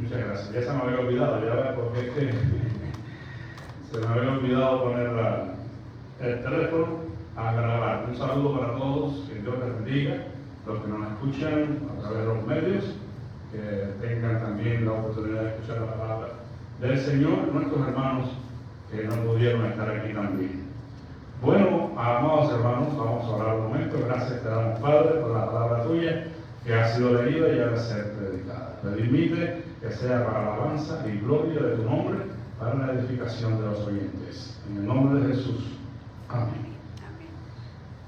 Muchas gracias. Ya se me había olvidado, ya ves, porque es que se me había olvidado poner el teléfono a grabar. Un saludo para todos, que Dios les bendiga, los que nos escuchan a través de los medios, que tengan también la oportunidad de escuchar la palabra del Señor, nuestros hermanos que no pudieron estar aquí también. Bueno, amados hermanos, vamos a orar un momento. Gracias te damos, Padre, por la palabra tuya que ha sido leída y ha de ser predicada. Permite que sea para alabanza y gloria de tu nombre, para la edificación de los oyentes. En el nombre de Jesús. Amén.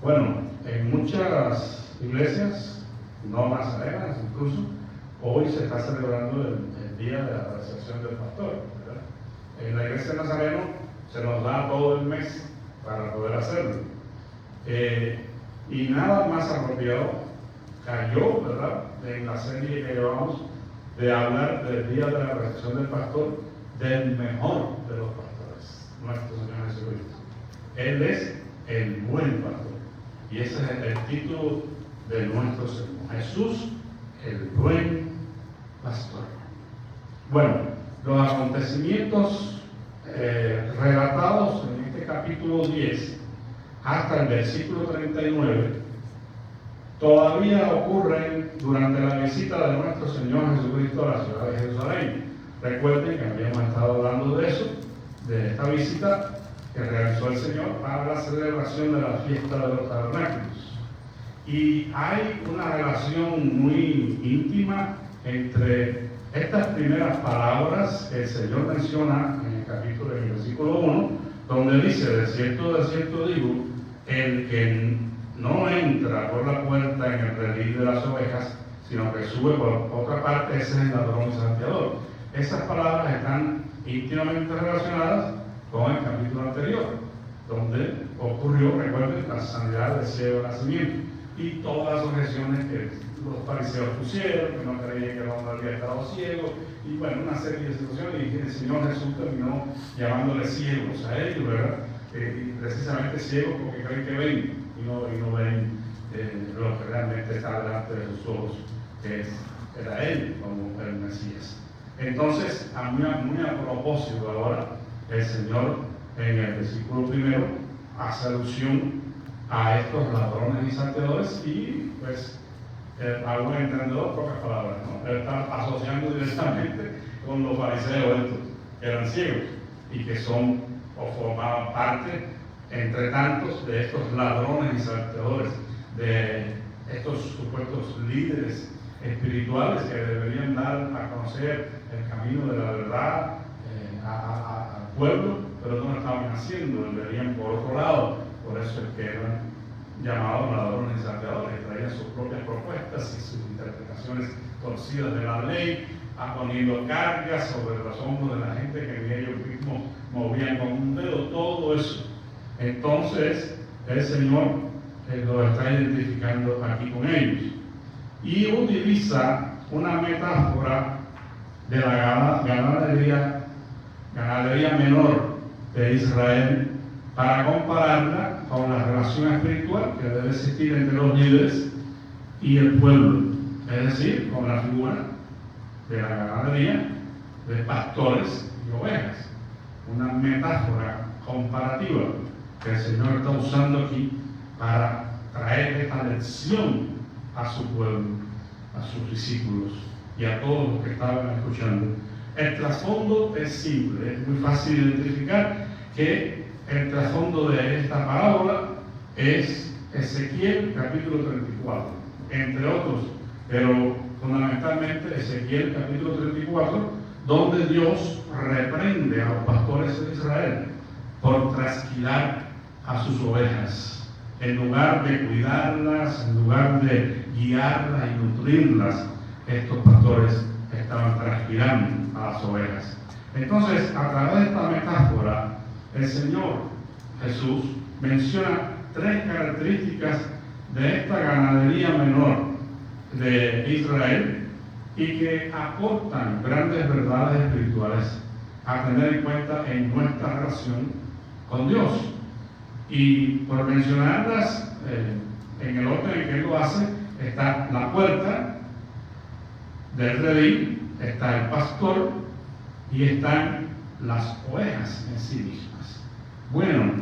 Bueno, en muchas iglesias, no nazarenas incluso, hoy se está celebrando el día de la recepción del pastor, ¿verdad? En la iglesia de Nazareno se nos da todo el mes para poder hacerlo. Y nada más apropiado cayó, ¿verdad?, en la serie que llevamos de hablar del día de la recepción del pastor, del mejor de los pastores, nuestro Señor Jesucristo. Él es el buen pastor. Y ese es el título de nuestro sermón. Jesús, el buen pastor. Bueno, los acontecimientos relatados en este capítulo 10 hasta el versículo 39 todavía ocurren durante la visita de nuestro Señor Jesucristo a la ciudad de Jerusalén. Recuerden que habíamos estado hablando de eso, de esta visita que realizó el Señor para la celebración de la fiesta de los tabernáculos. Y hay una relación muy íntima entre estas primeras palabras que el Señor menciona en el capítulo, en el versículo 1, donde dice: de cierto digo, el que no entra por la puerta en el redil de las ovejas, sino que sube por otra parte, ese es el ladrón y salteador. Esas palabras están íntimamente relacionadas con el capítulo anterior, donde ocurrió, recuerden, la sanidad del ciego de nacimiento y todas las objeciones que los fariseos pusieron, que no creían que el hombre había estado ciego, y bueno, una serie de situaciones, y el Señor Jesús terminó llamándole ciegos a ellos, ¿verdad? Y precisamente ciegos porque creen que ven y no ven lo que realmente está delante de sus ojos, que era Él como el Mesías. Entonces, muy a propósito ahora, el Señor en el versículo primero hace alusión a estos ladrones y salteadores y pues a un entendedor, pocas palabras, ¿no? Él está asociando directamente con los fariseos estos, que eran ciegos y que son o formaban parte, entre tantos, de estos ladrones y salteadores, de estos supuestos líderes espirituales que deberían dar a conocer el camino de la verdad al pueblo, pero no lo estaban haciendo, venían por otro lado. Por eso es que eran llamados ladrones y salteadores, traían sus propias propuestas y sus interpretaciones torcidas de la ley, poniendo cargas sobre los hombros de la gente que ni ellos mismos movían con un dedo, todo eso. Entonces, el Señor lo está identificando aquí con ellos. Y utiliza una metáfora de la ganadería menor de Israel para compararla con la relación espiritual que debe existir entre los líderes y el pueblo. Es decir, con la figura de la ganadería de pastores y ovejas. Una metáfora comparativa que el Señor está usando aquí para traer esta lección a su pueblo, a sus discípulos y a todos los que estaban escuchando. El trasfondo es simple, es muy fácil identificar que el trasfondo de esta parábola es Ezequiel capítulo 34, entre otros, pero fundamentalmente Ezequiel capítulo 34, donde Dios reprende a los pastores de Israel por trasquilar a sus ovejas. En lugar de cuidarlas, en lugar de guiarlas y nutrirlas, estos pastores estaban trasquilando a las ovejas. Entonces, a través de esta metáfora, el Señor Jesús menciona tres características de esta ganadería menor de Israel y que aportan grandes verdades espirituales a tener en cuenta en nuestra relación con Dios. Y por mencionarlas en el orden en que Él lo hace, está la puerta del redil, está el pastor y están las ovejas en sí mismas. Bueno,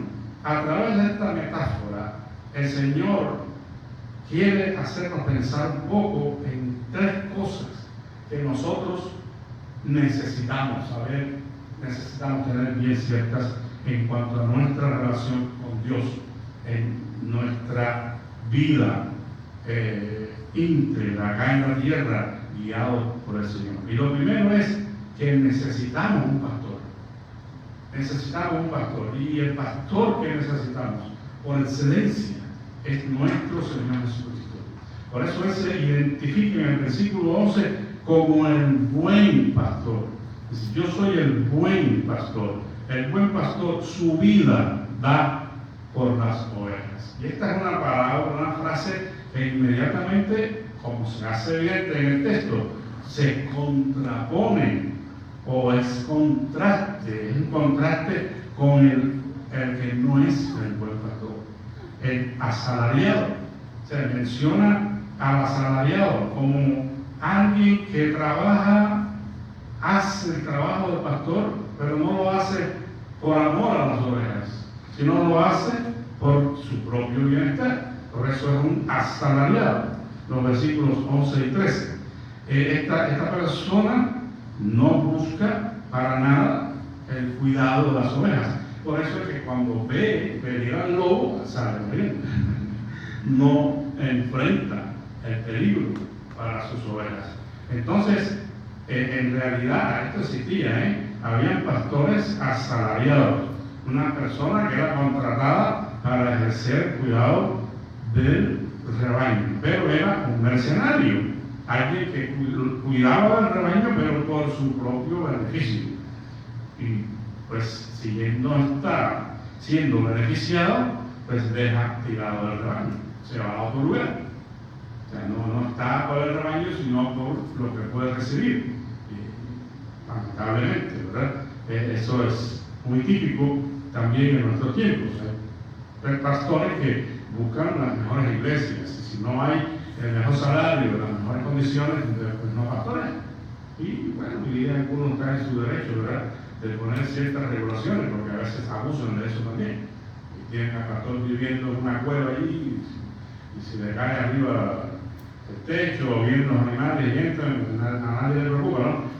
a través de esta metáfora, el Señor quiere hacernos pensar un poco en tres cosas que nosotros necesitamos saber, necesitamos tener bien ciertas en cuanto a nuestra relación con Dios, en nuestra vida íntegra acá en la tierra, guiado por el Señor. Y lo primero es que necesitamos un pastor. Necesitamos un pastor. Y el pastor que necesitamos, por excelencia, es nuestro Señor Jesucristo. Por eso Él se identifica en el versículo 11 como el buen pastor. Dice, yo soy el buen pastor. El buen pastor su vida da por las ovejas. Y esta es una palabra, una frase que inmediatamente, como se hace evidente en el texto, se contrapone o es un contraste con el que no es el buen pastor, el asalariado. Se menciona al asalariado como alguien que trabaja, hace el trabajo del pastor, pero no lo hace por amor a las ovejas, sino lo hace por su propio bienestar. Por eso es un asalariado. Los versículos 11 y 13. Esta persona no busca para nada el cuidado de las ovejas. Por eso es que cuando ve venir al lobo, sale corriendo. No enfrenta el peligro para sus ovejas. Entonces, en realidad, esto existía, habían pastores asalariados, una persona que era contratada para ejercer cuidado del rebaño, pero era un mercenario, alguien que cuidaba del rebaño, pero por su propio beneficio. Y pues, si él no está siendo beneficiado, pues deja tirado el rebaño, se va a otro lugar. O sea, no está por el rebaño, sino por lo que puede recibir. Lamentablemente, ¿verdad? Eso es muy típico también en nuestros tiempos. Hay pastores que buscan las mejores iglesias, y si no hay el mejor salario, las mejores condiciones, pues no pastorean. Y bueno, y algunos caen su derecho, ¿verdad?, de poner ciertas regulaciones, porque a veces abusan de eso también. Y tienen al pastor viviendo en una cueva allí, y si le cae arriba el techo, o vienen los animales y entran, a nadie le preocupa, ¿no?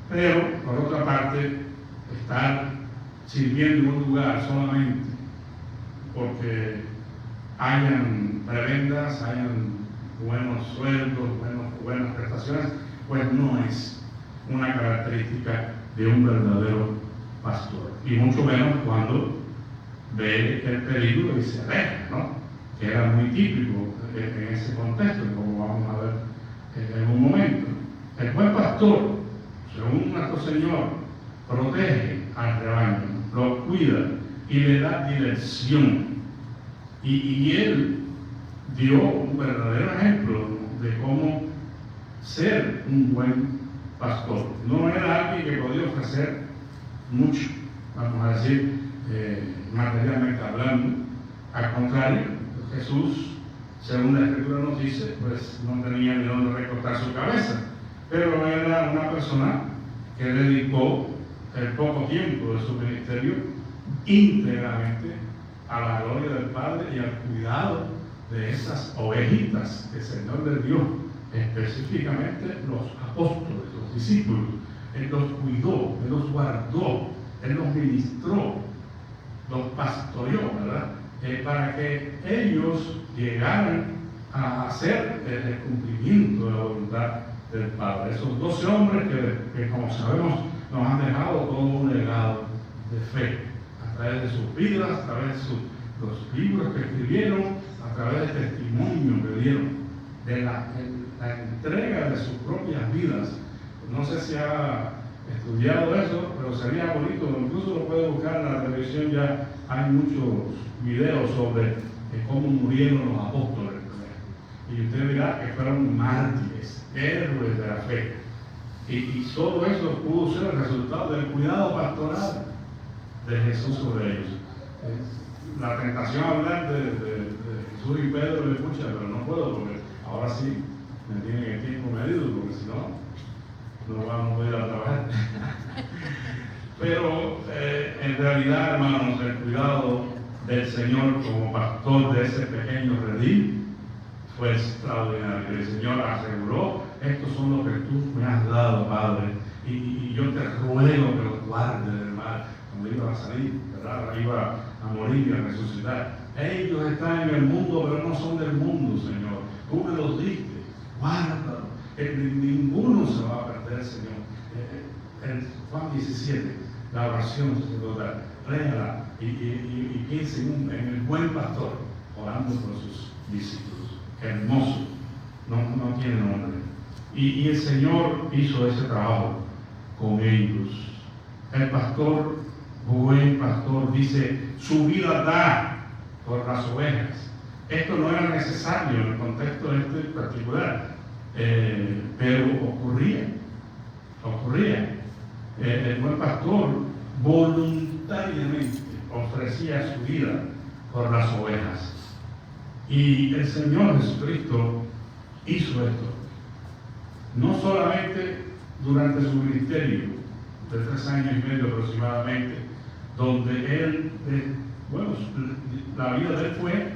Pero, por otra parte, estar sirviendo en un lugar solamente porque hayan prebendas, hayan buenos sueldos, buenas prestaciones, pues no es una característica de un verdadero pastor. Y mucho menos cuando ve el peligro y se aleja, ¿no? Que era muy típico en ese contexto, como vamos a ver en un momento. El buen pastor, según nuestro Señor, protege al rebaño, lo cuida y le da dirección. Y Él dio un verdadero ejemplo de cómo ser un buen pastor. No era alguien que podía ofrecer mucho, vamos a decir, materialmente hablando. Al contrario, Jesús, según la Escritura nos dice, pues no tenía ni dónde recortar su cabeza, pero era una persona que dedicó el poco tiempo de su ministerio íntegramente a la gloria del Padre y al cuidado de esas ovejitas que el Señor les dio, específicamente los apóstoles, los discípulos. Él los cuidó, Él los guardó, Él los ministró, los pastoreó, ¿verdad? Para que ellos llegaran a hacer el cumplimiento de la voluntad del Padre. Esos 12 hombres que como sabemos, nos han dejado todo un legado de fe, a través de sus vidas, a través de los libros que escribieron, a través del testimonio que dieron, de la entrega de sus propias vidas. No sé si ha estudiado eso, pero sería bonito, incluso lo puede buscar en la televisión, ya hay muchos videos sobre cómo murieron los apóstoles. Y usted dirá que fueron mártires, héroes de la fe. Y todo eso pudo ser el resultado del cuidado pastoral de Jesús sobre ellos. La tentación a hablar de Jesús y Pedro le escucha, pero no puedo porque ahora sí me tienen el tiempo medido, porque si no realidad, hermanos, el cuidado del Señor como pastor de ese pequeño redil fue extraordinario. El Señor aseguró: estos son los que tú me has dado, Padre, y yo te ruego que los guardes del mal. Cuando iba a salir, ¿verdad?, iba a morir y a resucitar. Ellos están en el mundo, pero no son del mundo, Señor. Tú me los diste, guárdalos. Ninguno se va a perder, Señor. En Juan 17, la oración sacerdotal, léala y piense en el buen pastor orando por sus discípulos. Hermoso, no tiene nombre. Y el Señor hizo ese trabajo con ellos. El pastor, buen pastor, dice: su vida da por las ovejas. Esto no era necesario en el contexto este particular, pero ocurría. El buen pastor voluntariamente ofrecía su vida por las ovejas. Y el Señor Jesucristo hizo esto, no solamente durante su ministerio de 3 años y medio aproximadamente, donde él, la vida de él fue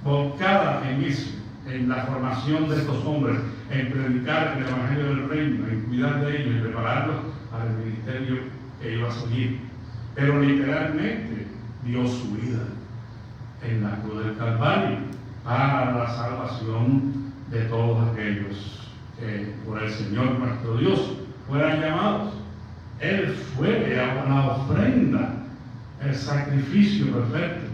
volcada en eso, en la formación de estos hombres, en predicar el Evangelio del Reino, en cuidar de ellos, en prepararlos al ministerio que iba a seguir. Pero literalmente dio su vida en la cruz del Calvario para la salvación de todos aquellos que por el Señor nuestro Dios fueran llamados. Él fue la ofrenda, el sacrificio perfecto,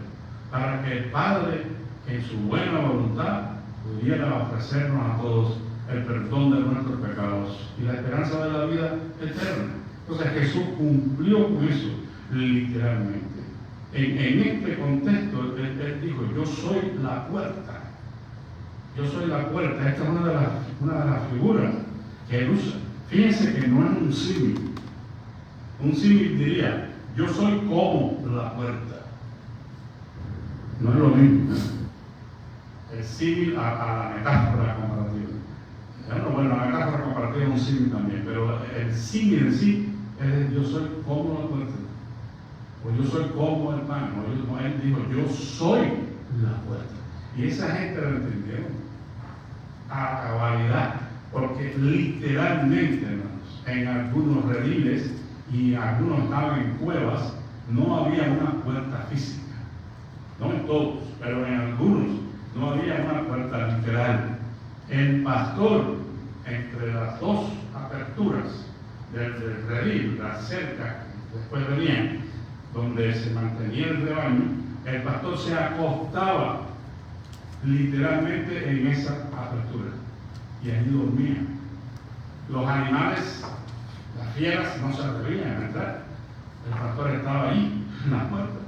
para que el Padre, en su buena voluntad, pudiera ofrecernos a todos el perdón de nuestros pecados y la esperanza de la vida eterna. Entonces Jesús cumplió con eso literalmente. En este contexto, él dijo: yo soy la puerta. Yo soy la puerta. Esta es una de las figuras que él usa. Fíjense que no es un símil. Un símil diría: yo soy como la puerta. No es lo mismo. El símil a la metáfora comparativa. Bueno, la metáfora comparativa es un símil también, pero el símil en sí es: yo soy como la puerta. O yo soy como el pan. O él dijo: yo soy la puerta. Y esa gente lo entendieron a cabalidad, porque literalmente, hermanos, en algunos rediles y algunos estaban en cuevas, no había una puerta física. No en todos, pero en algunos no había una puerta literal. El pastor, entre las dos aperturas del redil, la cerca, después venían, donde se mantenía el rebaño, el pastor se acostaba literalmente en esa apertura y allí dormía. Los animales, las fieras, no se atrevían a entrar. El pastor estaba ahí, en la puerta,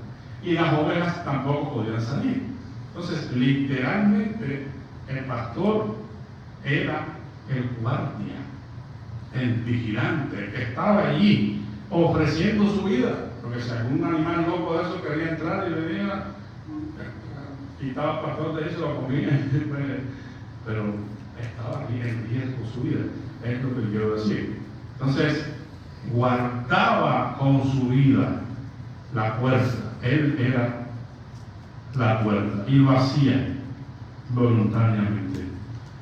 y las ovejas tampoco podían salir. Entonces, literalmente, el pastor era el guardia, el vigilante, el que estaba allí ofreciendo su vida. Porque si algún animal loco de eso quería entrar y venía, quitaba al pastor de ahí y se lo comía. Pero estaba aquí en riesgo su vida. Es lo que quiero decir. Entonces, guardaba con su vida la puerta. Él era la puerta y lo hacía voluntariamente.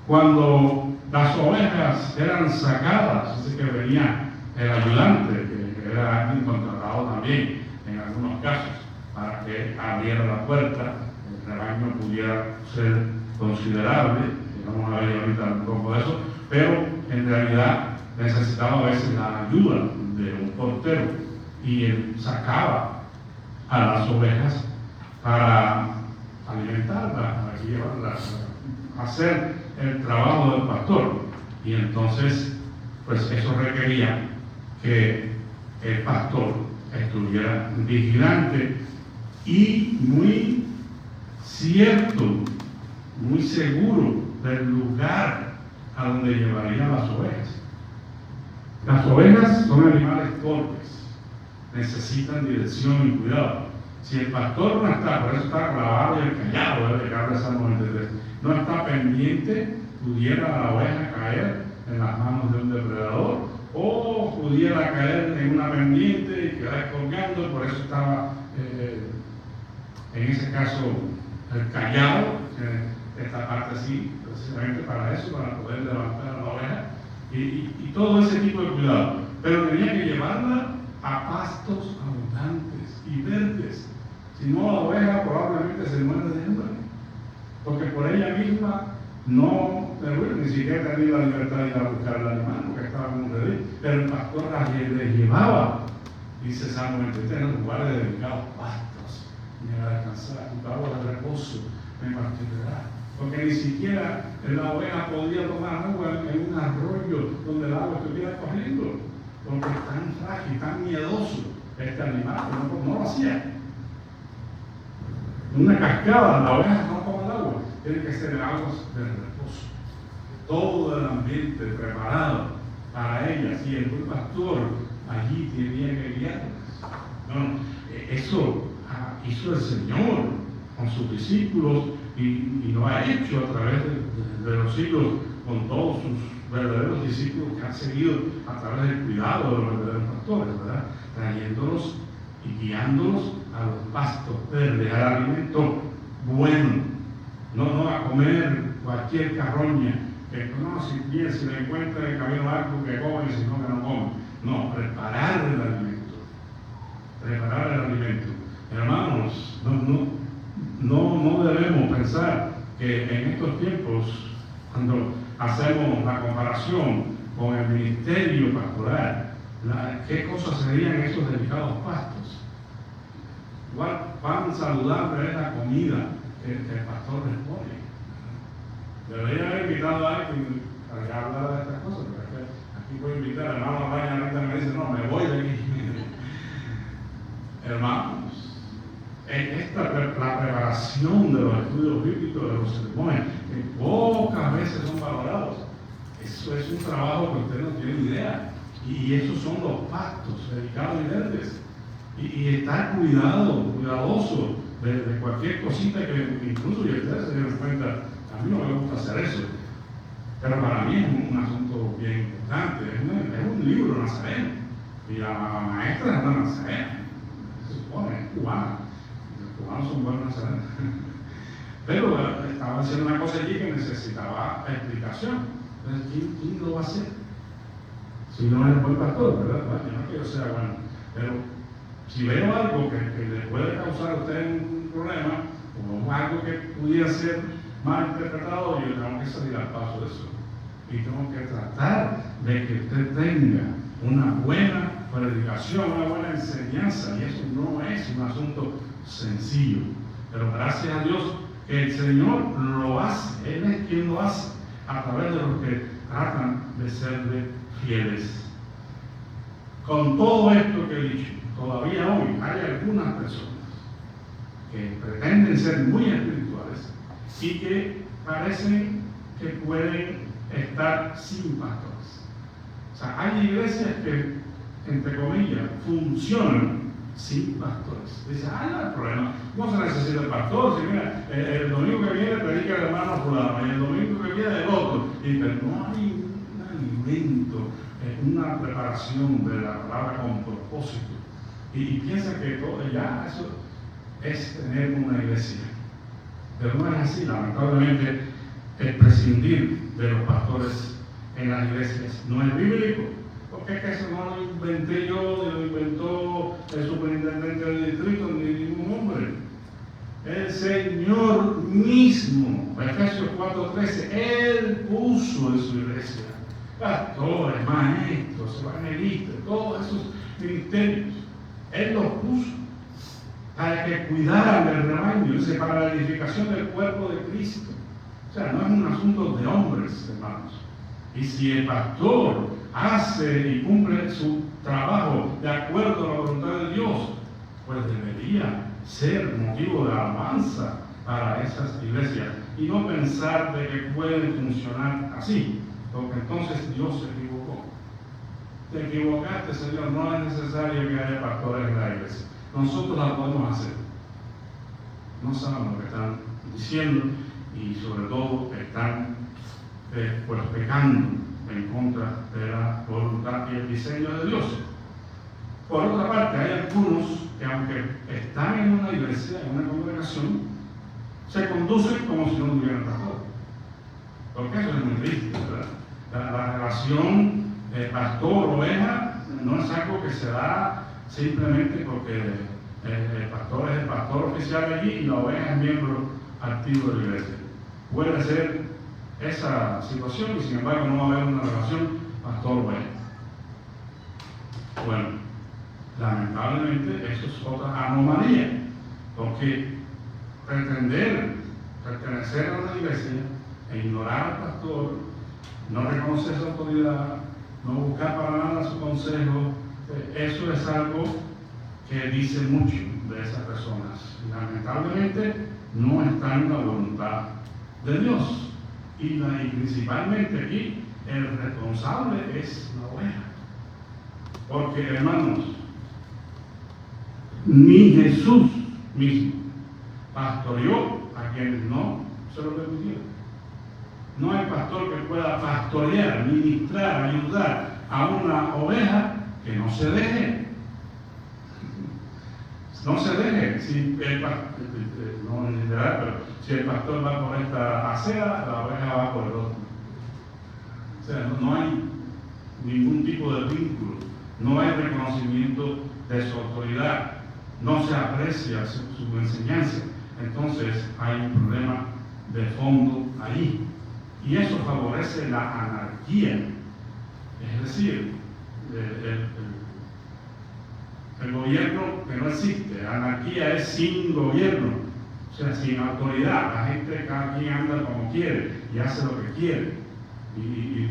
Cuando las ovejas eran sacadas, así que venía el ayudante, que era alguien contratado también en algunos casos, para que abriera la puerta, el rebaño pudiera ser considerable. Vamos a ver ahorita un poco de eso, pero en realidad necesitaba a veces la ayuda de un portero, y él sacaba a las ovejas para alimentarlas, para llevarlas, hacer el trabajo del pastor. Y entonces, pues eso requería que el pastor estuviera vigilante y muy cierto, muy seguro del lugar a donde llevaría las ovejas. Las ovejas son animales torpes, necesitan dirección y cuidado. Si el pastor no está, por eso está clavado y callado, de Carlos Salmo 93, no está pendiente, pudiera la oveja caer en las manos de un depredador, o pudiera caer en una pendiente y queda colgando, por eso estaba en ese caso callado, esta parte así, precisamente para eso, para poder levantar a la oveja, y todo ese tipo de cuidado. Pero tenía que llevarla a pastos abundantes y verdes. Si no, la oveja probablemente se muere de hambre, porque por ella misma no, ni siquiera tenía la libertad de ir a buscar al animal, porque estaba en un redil, pero el pastor la llevaba, dice Salmo 23, en lugares dedicados pastos, me va a descansar, junto a aguas de reposo me pastoreará. Porque ni siquiera la oveja podía tomar agua en un arroyo donde el agua estuviera corriendo, porque es tan frágil, tan miedoso este animal, que no lo hacía. Una cascada, la oveja no toma el agua, tiene que ser aguas de reposo. Todo el ambiente preparado para ellas, y el buen pastor allí tenía que guiarlas. No, eso hizo el Señor con sus discípulos y lo ha hecho a través de los siglos con todos sus verdaderos discípulos que han seguido a través del cuidado de los verdaderos pastores, ¿verdad? Trayéndolos y guiándolos a los pastos verdes, al alimento bueno, no a comer cualquier carroña, que no, si le encuentra en el camino algo que come, si no, que no come. No, preparar el alimento. Preparar el alimento. Hermanos, no debemos pensar que en estos tiempos, cuando hacemos la comparación con el ministerio pastoral, ¿qué cosas serían esos delicados pastos? ¿Cuán saludable es la comida que el pastor les pone? Debería haber invitado a alguien para que hablara de estas cosas, porque aquí puedo invitar al hermano Raya, ahorita me dice, no, me voy de aquí. Hermanos, la preparación de los estudios bíblicos, de los sermones, que pocas veces son valorados, eso es un trabajo que usted no tiene idea. Y esos son los pastos delicados y verdes. Y estar cuidadoso de cualquier cosita que incluso y ustedes se dieron cuenta, a mí no me gusta hacer eso. Pero para mí es un asunto bien importante, es un libro nazareno. Y la maestra es una nazarena, se supone, es cubana. Los cubanos son buenos nazarenos. Pero estaba haciendo una cosa allí que necesitaba explicación. Entonces, ¿quién lo va a hacer? Si no es el buen pastor, ¿verdad? Bueno, yo no quiero ser bueno, pero si veo algo que le puede causar a usted un problema, o algo que pudiera ser mal interpretado, yo tengo que salir al paso de eso. Y tengo que tratar de que usted tenga una buena predicación, una buena enseñanza, y eso no es un asunto sencillo. Pero gracias a Dios que el Señor lo hace, Él es quien lo hace, a través de los que tratan de serle fieles. Con todo esto que he dicho, todavía hoy hay algunas personas que pretenden ser muy espirituales y que parecen que pueden estar sin pastores. O sea, hay iglesias que, entre comillas, funcionan sin pastores. Dice, no hay problema, no se necesita el pastor. Si mira, el domingo que viene predica el hermano fulano, y el domingo que viene el otro. Y pero no hay un alimento, una preparación de la palabra con propósito. Y piensa que todo ya eso es tener una iglesia. Pero no es así, lamentablemente, el prescindir de los pastores en las iglesias no es bíblico. Porque es que eso no lo inventé yo, ni lo inventó el superintendente del distrito, ni ningún hombre. El Señor mismo, Efesios 4:13, Él puso en su iglesia pastores, maestros, evangelistas, todos esos ministerios. Él los puso para que cuidaran del rebaño, para la edificación del cuerpo de Cristo. O sea, no es un asunto de hombres, hermanos. Y si el pastor hace y cumple su trabajo de acuerdo a la voluntad de Dios, pues debería ser motivo de alabanza para esas iglesias y no pensar de que pueden funcionar así, porque entonces Dios se equivocó. Te equivocaste, Señor, no es necesario que haya pastores en la iglesia. Nosotros la podemos hacer. No saben lo que están diciendo y sobre todo están pues pecando en contra de la voluntad y el diseño de Dios. Por otra parte, hay algunos que aunque están en una iglesia, en una congregación, se conducen como si no tuvieran pastor. Porque eso es muy triste, ¿verdad? La relación pastor-oveja no es algo que se da simplemente porque el pastor es el pastor oficial allí y la oveja es miembro activo de la iglesia. Puede ser esa situación y sin embargo no va a haber una relación pastor-oveja. Bueno, lamentablemente eso es otra anomalía, porque pretender pertenecer a una iglesia e ignorar al pastor, no reconocer su autoridad, no buscar para nada su consejo, eso es algo que dice mucho de esas personas. Y lamentablemente no está en la voluntad de Dios. Y principalmente aquí el responsable es la oveja. Porque, hermanos, ni Jesús mismo pastoreó a quienes no se lo permitieron. No hay pastor que pueda pastorear, ministrar, ayudar a una oveja que no se deje. No se deje. Si el pastor, no es literal, pero si el pastor va por esta acera, la oveja va por el otro. O sea, no hay ningún tipo de vínculo, no hay reconocimiento de su autoridad, no se aprecia su enseñanza. Entonces hay un problema de fondo ahí. Y eso favorece la anarquía. Es decir, el gobierno que no existe. Anarquía es sin gobierno, o sea, sin autoridad. La gente, cada quien anda como quiere y hace lo que quiere. Y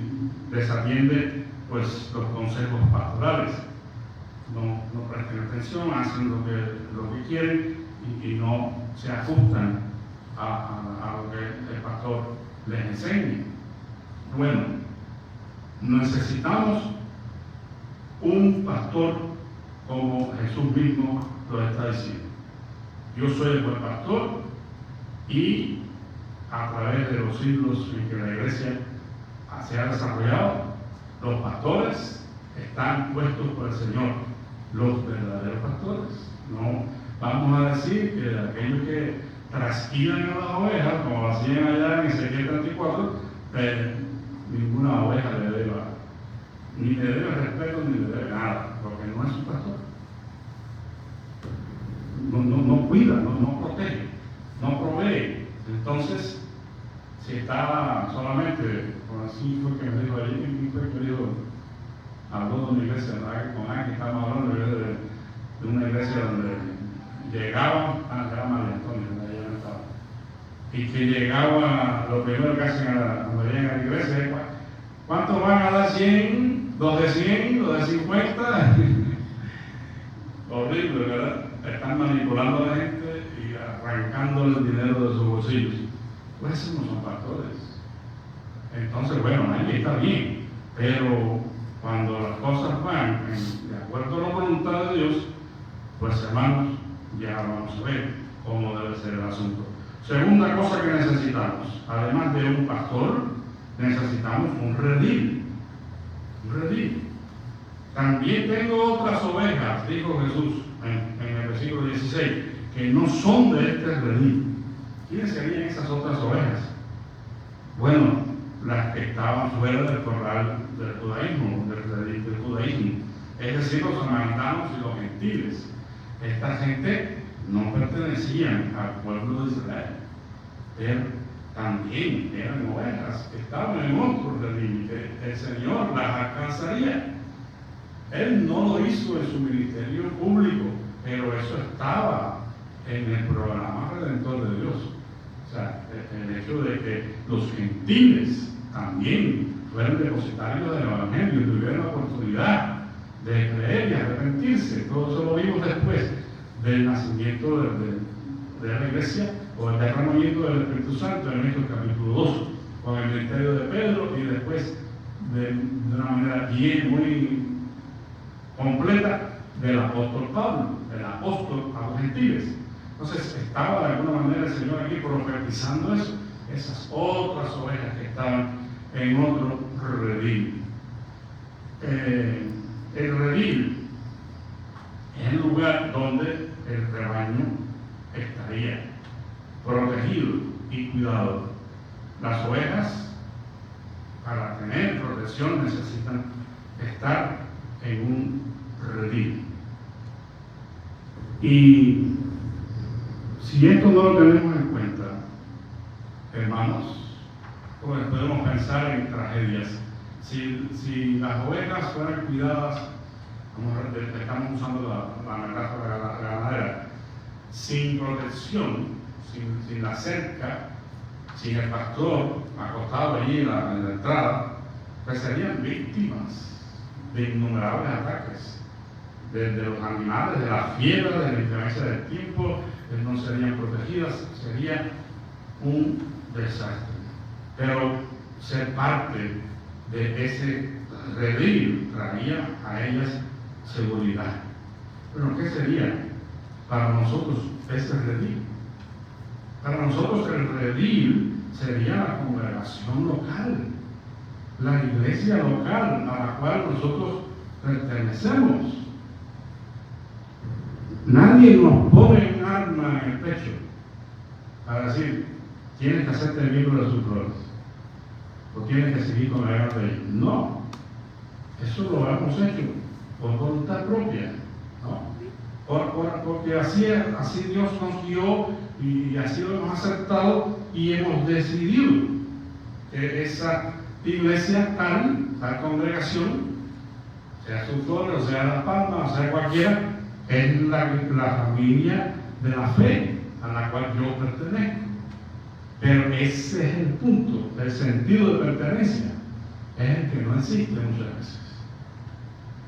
desatiende pues los consejos pastorales. No prestan atención, hacen lo que quieren y no se ajustan a lo que el pastor les enseñe. Bueno, necesitamos un pastor como Jesús mismo lo está diciendo. Yo soy el buen pastor y a través de los siglos en que la iglesia se ha desarrollado, los pastores están puestos por el Señor, los verdaderos pastores. No vamos a decir que aquellos que trasquilan a las ovejas, como lo hacían allá en Ezequiel 34, ninguna oveja le debe, ni le debe respeto ni le debe nada, porque no es su pastor. No cuida, no protege, no provee. Entonces, si estaba solamente, por así fue que me dijo allí, ¿quién fue que me dijo? Habló de una iglesia, con alguien que estábamos hablando de una iglesia donde llegaban, era María Antonia, ella no estaba, y que llegaba, lo primero que hacen cuando llegan a la iglesia es, ¿cuántos van a dar? 100, los de 100, los de 50, horrible, ¿verdad? Están manipulando a la gente y arrancándole el dinero de sus bolsillos. Pues esos no son pastores. Entonces, bueno, ahí está bien, pero cuando las cosas van de acuerdo a la voluntad de Dios, pues hermanos, ya vamos a ver cómo debe ser el asunto. Segunda cosa que necesitamos, además de un pastor, necesitamos un redil. Un redil. También tengo otras ovejas, dijo Jesús en el versículo 16, que no son de este redil. ¿Quiénes serían esas otras ovejas? Bueno, las que estaban fuera del corral del judaísmo, del judaísmo, es decir, los samaritanos y los gentiles. Esta gente no pertenecían al pueblo de Israel, pero también eran ovejas que estaban en otro redil, que el Señor las alcanzaría. Él no lo hizo en su ministerio público, pero eso estaba en el programa redentor de Dios. O sea, el hecho de que los gentiles también fueron depositarios del Evangelio y tuvieron la oportunidad de creer y arrepentirse. Todo eso lo vimos después del nacimiento de la iglesia o el derramamiento del Espíritu Santo en Hechos capítulo 2, con el ministerio de Pedro y después de una manera bien, muy completa del apóstol Pablo, el apóstol a los gentiles. Entonces estaba de alguna manera el Señor aquí profetizando eso, esas otras ovejas que estaban en otro redil. El redil Es el lugar donde el rebaño estaría protegido y cuidado. Las ovejas, para tener protección, necesitan estar en un redil. Y si esto no lo tenemos en cuenta, hermanos, pues podemos pensar en tragedias. Si las ovejas fueran cuidadas, estamos usando la metáfora ganadera, sin protección, sin la cerca, sin el pastor acostado allí en la entrada, pues serían víctimas de innumerables ataques, de los animales, de la fiebre, de la inclemencia del tiempo, no serían protegidas, sería un desastre. Pero ser parte de ese redil traía a ellas seguridad. Pero ¿qué sería para nosotros ese redil? Para nosotros el redil sería la congregación local, la iglesia local a la cual nosotros pertenecemos. Nadie nos pone un arma en el pecho para decir, tienes que hacerte miembro de sus flores, o tienes que seguir con la guerra de ellos. No, eso lo hemos hecho por voluntad propia, ¿no? Porque así Dios nos guió y así lo hemos aceptado y hemos decidido que esa iglesia tal congregación, sea Sus Flores, o sea La Palma, o sea cualquiera, es la familia de la fe a la cual yo pertenezco. Pero ese es el punto, el sentido de pertenencia es el que no existe muchas veces.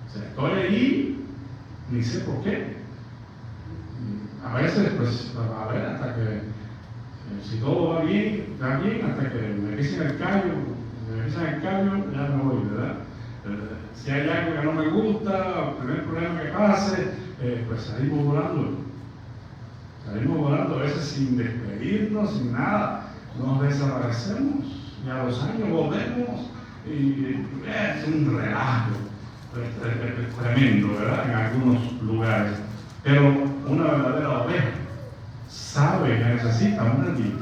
O sea, estoy ahí, ni sé por qué. A veces, pues, a ver, hasta que, si todo va bien, hasta que me pisen el callo, ya me voy, ¿verdad? Si hay algo que no me gusta, el primer problema que pase, pues salimos volando, a veces sin despedirnos, sin nada, nos desaparecemos y a los años volvemos y es un relajo tremendo, ¿verdad? En algunos lugares, pero una verdadera oveja sabe que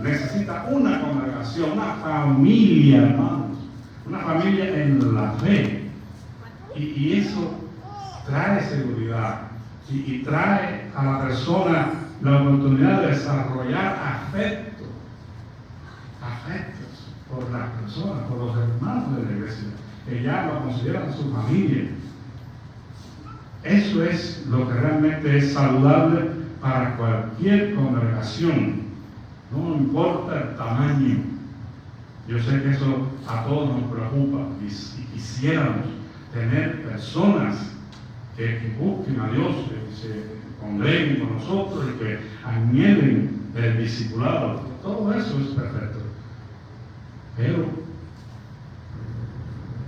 necesita una congregación, una familia, hermanos, una familia en la fe, y eso trae seguridad y trae a la persona la oportunidad de desarrollar afectos por las personas, por los hermanos de la iglesia, que ya lo consideran su familia. Eso es lo que realmente es saludable para cualquier congregación, no importa el tamaño. Yo sé que eso a todos nos preocupa y quisiéramos tener personas que busquen a Dios, que se congreguen con nosotros y que añaden el discipulado. Todo eso es perfecto. Pero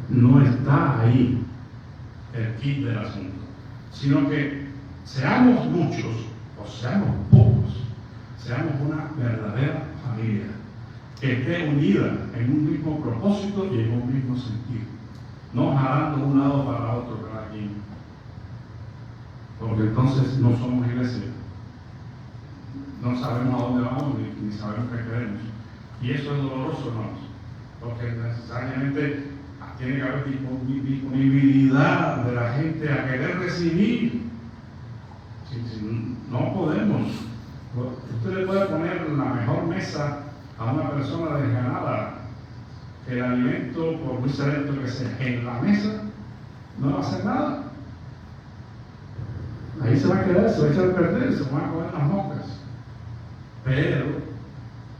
no está ahí el kit del asunto, sino que seamos muchos o seamos pocos, seamos una verdadera familia que esté unida en un mismo propósito y en un mismo sentido, no jalando de un lado para otro cada quien, porque entonces no somos iglesia, no sabemos a dónde vamos ni sabemos qué queremos, y eso es doloroso, hermanos, porque necesariamente tiene que haber disponibilidad de la gente a querer recibir. Si no podemos, usted le puede poner la mejor mesa a una persona desganada, que el alimento, por muy selecto que sea, en la mesa no va a hacer nada. Ahí se va a quedar, se va a echar a perder, se van a comer las moscas. Pero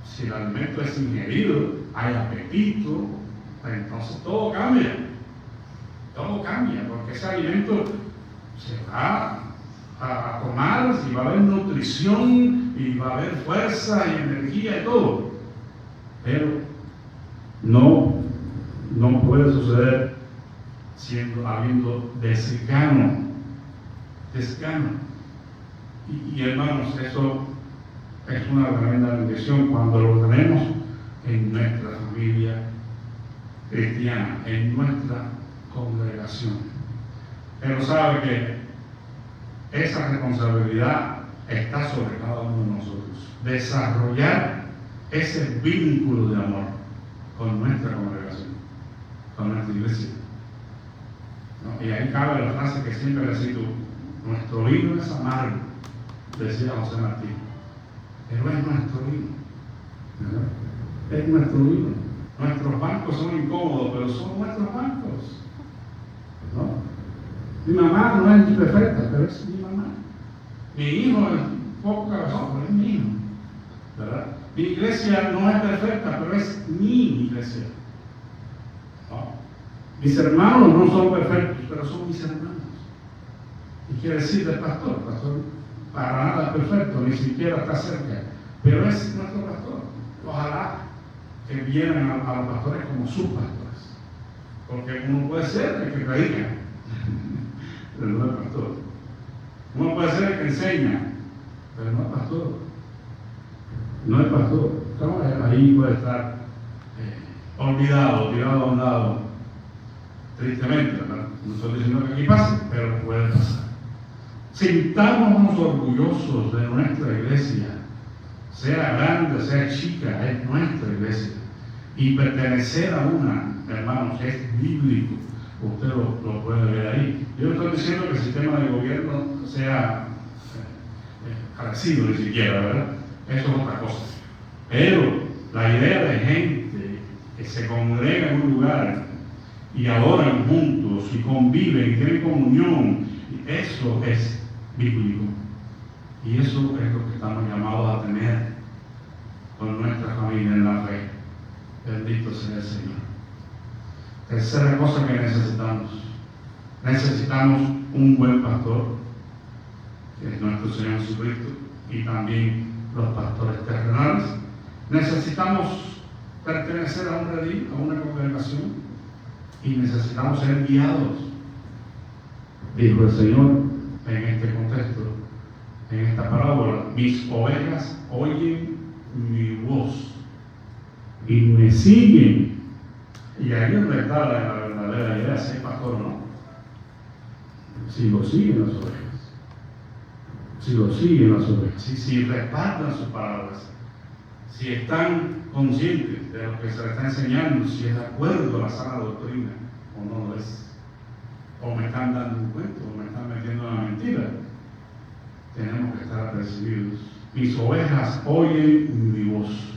si el alimento es ingerido, hay apetito, entonces todo cambia, porque ese alimento se va a tomar y va a haber nutrición y va a haber fuerza y energía y todo, pero no puede suceder habiendo desgano, y hermanos, eso es una tremenda bendición cuando lo tenemos en nuestra familia cristiana, en nuestra congregación. Pero sabe que esa responsabilidad está sobre cada uno de nosotros. Desarrollar ese vínculo de amor con nuestra congregación, con nuestra iglesia. ¿No? Y ahí cabe la frase que siempre le cito: nuestro vino es amargo, decía José Martí, pero es nuestro vino, ¿verdad? Es nuestro vino. Nuestros bancos son incómodos, pero son nuestros bancos, ¿no? Mi mamá no es perfecta, pero es mi mamá. Mi hijo es un poco cabezón, pero es mi hijo, ¿verdad? Mi iglesia no es perfecta, pero es mi iglesia, ¿no? Mis hermanos no son perfectos, pero son mis hermanos. Y quiere decir del pastor, para nada es perfecto, ni siquiera está cerca, pero es nuestro pastor. Ojalá que vieran a los pastores como sus pastores, porque uno puede ser el que predica, pero no es pastor. Uno puede ser el que enseña, pero no es pastor. No es pastor. Ahí puede estar olvidado, tirado a un lado, tristemente, ¿verdad? No estoy diciendo que aquí pase, pero puede pasar. Sintámonos orgullosos de nuestra iglesia, sea grande, sea chica, es nuestra iglesia. Y pertenecer a una, hermanos, es bíblico. Usted lo puede ver ahí. Yo no estoy diciendo que el sistema de gobierno sea parecido ni siquiera, ¿verdad? Eso es otra cosa. Pero la idea de gente que se congrega en un lugar y adoran juntos y conviven y tienen comunión, eso es bíblico. Y eso es lo que estamos llamados a tener con nuestra familia en la fe. Bendito sea el Señor. Tercera cosa que necesitamos un buen pastor, que es nuestro Señor Jesucristo, y también los pastores terrenales. Necesitamos pertenecer a un redil, a una congregación, y necesitamos ser guiados. Dijo el Señor en este contexto, en esta parábola: mis ovejas oyen mi voz y me siguen. Y ahí es donde está la verdadera idea, ser pastor, ¿no? Si lo siguen las ovejas, si respaldan sus palabras, si están conscientes de lo que se les está enseñando, si es de acuerdo a la sana doctrina o no lo es, o me están dando un cuento, o me están metiendo una mentira, tenemos que estar apercibidos. Mis ovejas oyen mi voz.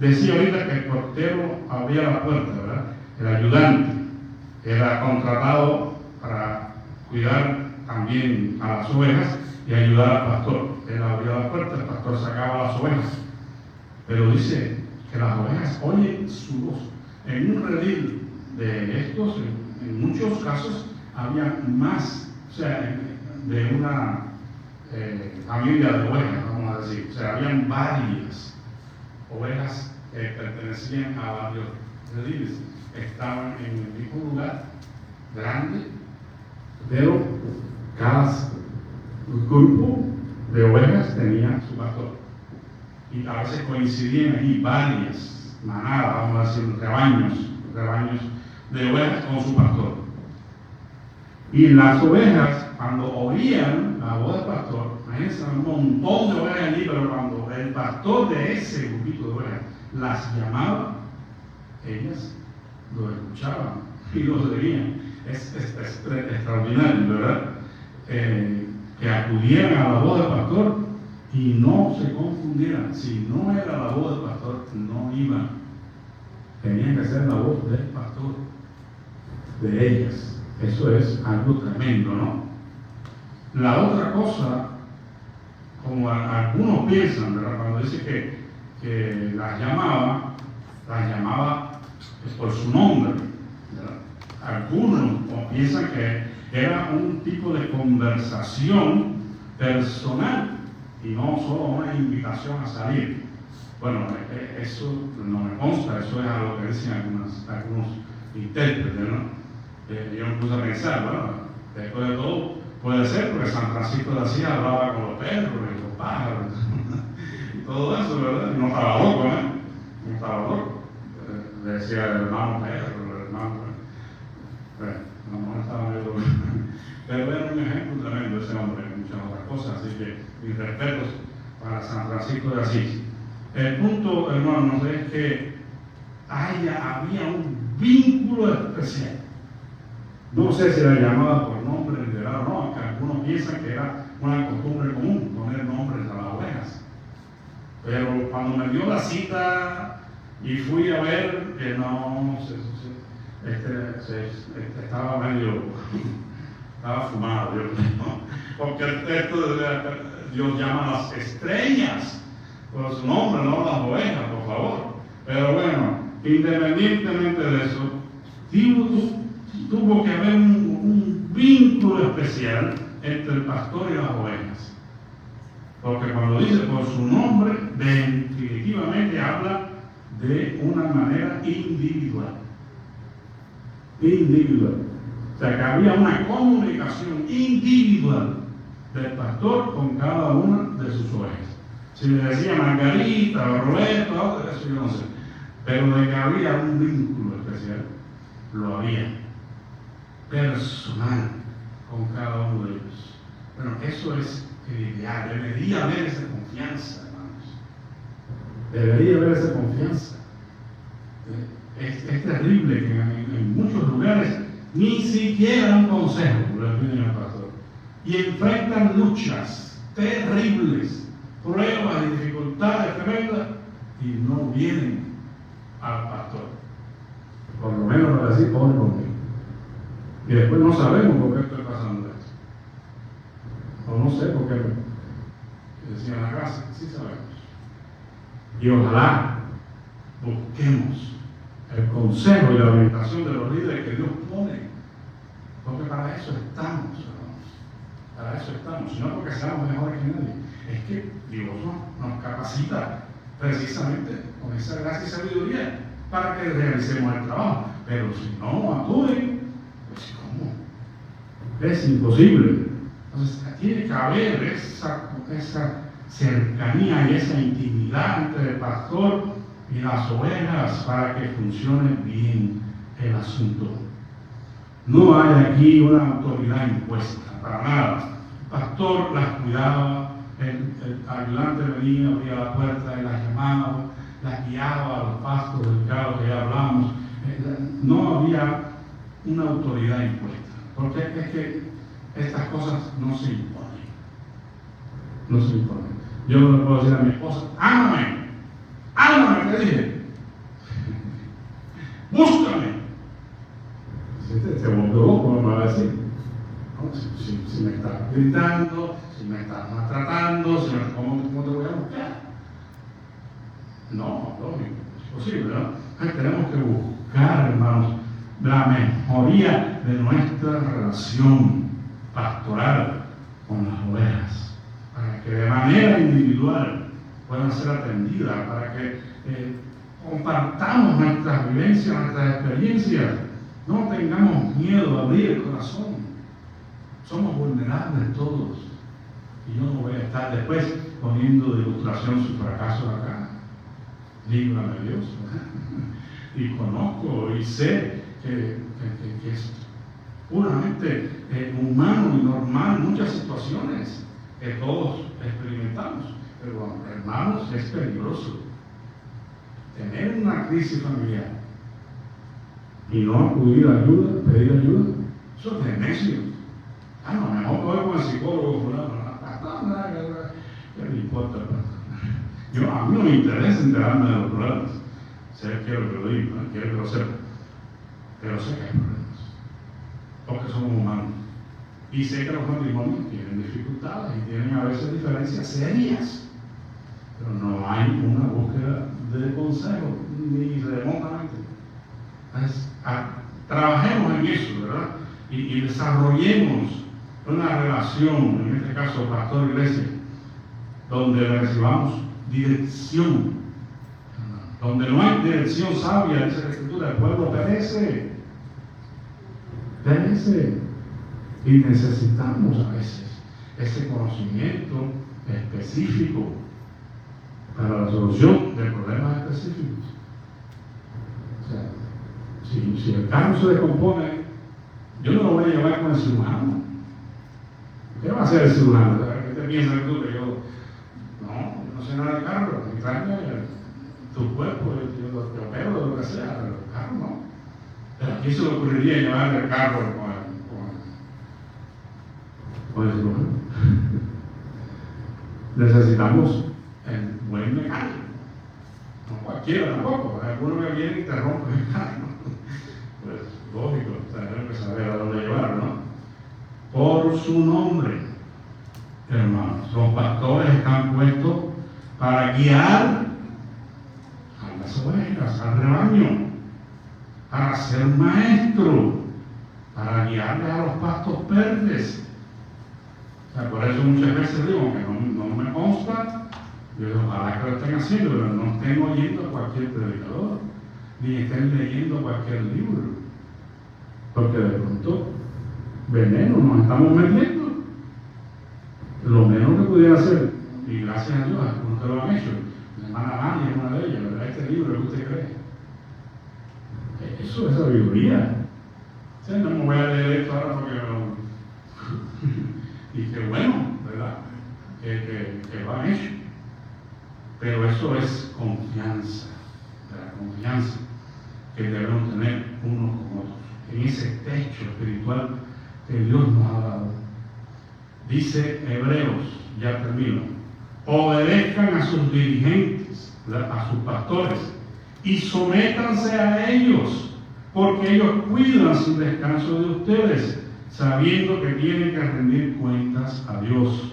Decía ahorita que el portero abría la puerta, ¿verdad? El ayudante era contratado para cuidar también a las ovejas y ayudar al pastor. Él abría la puerta, el pastor sacaba las ovejas. Pero dice que las ovejas oyen su voz. En un redil de estos, en muchos casos, había más, o sea, de una familia de ovejas, vamos a decir. O sea, habían varias ovejas que pertenecían a varios rediles. Estaban en el mismo lugar, grande, pero cada grupo de ovejas tenía su pastor. Y a veces coincidían allí varias manadas, vamos a decir, rebaños de ovejas con su pastor. Y las ovejas, cuando oían la voz del pastor, imagínense un montón de ovejas allí, pero cuando el pastor de ese grupito de ovejas las llamaba, ellas lo escuchaban y lo seguían. Es extraordinario, ¿verdad? Que acudieran a la voz del pastor y no se confundieran. Si no era la voz del pastor, no iban. Tenían que ser la voz del pastor, de ellas. Eso es algo tremendo, ¿no? La otra cosa, como algunos piensan, ¿verdad? Cuando dice que las llamaba por su nombre, ¿verdad? Algunos piensan que era un tipo de conversación personal y no solo una invitación a salir. Bueno, eso no me consta, eso es a lo que dicen algunos intérpretes, ¿no? Yo me puse a pensar, bueno, después de todo puede ser porque San Francisco de Asís hablaba con los perros y los pájaros y todo eso, ¿verdad? Y no estaba loco, ¿eh? No estaba loco. Le decía el hermano perro, el hermano, bueno, no estaba medio loco. Pero era un ejemplo tremendo ese hombre en muchas otras cosas, así que mis respetos para San Francisco de Asís. El punto, hermanos, es que había un vínculo especial. No sé si era llamada por nombre literal o no, que algunos piensan que era una costumbre común poner nombres a las ovejas. Pero cuando me dio la cita y fui a ver, estaba medio, estaba fumado, yo creo, porque el texto de Dios llama a las estrellas por su nombre, no a las ovejas, por favor. Pero bueno, independientemente de eso, tuvo que haber un vínculo especial entre el pastor y las ovejas. Porque cuando dice por su nombre, definitivamente habla de una manera individual. O sea, que había una comunicación individual del pastor con cada una de sus ovejas. Si le decía Margarita o Roberto, eso yo no sé. Pero de que había un vínculo especial, lo había. Personal con cada uno de ellos. Bueno, eso es ideal. Debería haber esa confianza, hermanos. Debería haber esa confianza. Es terrible que en muchos lugares ni siquiera un consejo le piden al pastor. Y enfrentan luchas terribles, pruebas y dificultades tremendas, y no vienen al pastor. Por lo menos para decir, ore por mí. Y después no sabemos por qué estoy pasando esto. O no sé por qué decía en la casa, sí sabemos. Y ojalá busquemos el consejo y la orientación de los líderes que Dios pone, porque para eso estamos, hermanos. Para eso estamos, no porque seamos mejores que nadie. Es que Dios nos capacita precisamente con esa gracia y sabiduría para que realicemos el trabajo. Pero si no acuden, pues ¿cómo? Es imposible. Entonces tiene que haber esa cercanía y esa intimidad entre el pastor y las ovejas para que funcione bien el asunto. No hay aquí una autoridad impuesta, para nada. El pastor las cuidaba, el ayudante venía, abría la puerta y las llamaba, las guiaba a los pastos delicados que ya hablamos. No había una autoridad impuesta, porque es que estas cosas no se imponen. No se imponen. Yo no le puedo decir a mi esposa, ámame, te dije. Búscame. Se volvió loco, no me va a decir. No, si me estás gritando, si me estás maltratando, ¿cómo te voy a buscar? No, es posible, ¿no? Tenemos que buscar, hermanos, la mejoría de nuestra relación pastoral con las ovejas, para que de manera individual puedan ser atendidas, para que compartamos nuestras vivencias, nuestras experiencias, no tengamos miedo de abrir el corazón. Somos vulnerables todos, y yo no voy a estar después poniendo de ilustración su fracaso acá. Líbrame Dios. Y conozco y sé que es puramente humano y normal muchas situaciones que todos experimentamos. Pero hermanos, es peligroso tener una crisis familiar y no acudir a ayuda, pedir ayuda. Eso es de necio. No, mejor voy con el psicólogo fulano. ¿Qué me importa? A mí no me interesa enterarme de los problemas. Quiero que lo diga, quiero que lo sepa. Pero sé que hay problemas, porque somos humanos. Y sé que los matrimonios tienen dificultades y tienen a veces diferencias serias. Pero no hay una búsqueda de consejo, ni remotamente. Entonces, trabajemos en eso, ¿verdad? Y desarrollemos una relación, en este caso pastor-iglesia, donde recibamos dirección. Donde no hay dirección sabia, dice la Escritura, el pueblo perece. Y necesitamos a veces ese conocimiento específico para la solución de problemas específicos. O sea, si el carro se descompone, yo no lo voy a llevar con el cirujano. ¿Qué va a hacer el cirujano? ¿Qué te piensas tú que yo? No sé nada de carro, ni tráeme tu cuerpo, yo te opero de lo que sea, pero el carro no. ¿A quién se le ocurriría llevar el carro con el cirujano? Necesitamos el buen mecánico. No cualquiera tampoco. Alguno que viene y te rompe el carro. Pues lógico, tenemos que saber a dónde llevarlo, ¿no? Por su nombre, hermanos, los pastores están puestos para guiar a las ovejas, al rebaño, para ser maestro, para guiarles a los pastos verdes. O sea, por eso muchas veces digo que no me consta, yo ojalá que lo estén haciendo, pero no estén oyendo a cualquier predicador, ni estén leyendo cualquier libro, porque de pronto veneno nos estamos metiendo. Lo menos que pudiera hacer, y gracias a Dios, algunos que lo han hecho, mi hermana Mani es una de ellas, ¿verdad? Este libro que usted cree. Eso es sabiduría. O sea, no me voy a leer esto ahora porque y qué bueno, ¿verdad? Que lo han hecho. Pero eso es confianza, la confianza que debemos tener unos con otros, en ese techo espiritual que Dios nos ha dado. Dice Hebreos, ya termino, obedezcan a sus dirigentes, a sus pastores, y sométanse a ellos, porque ellos cuidan sin descanso de ustedes, sabiendo que tienen que rendir cuentas a Dios.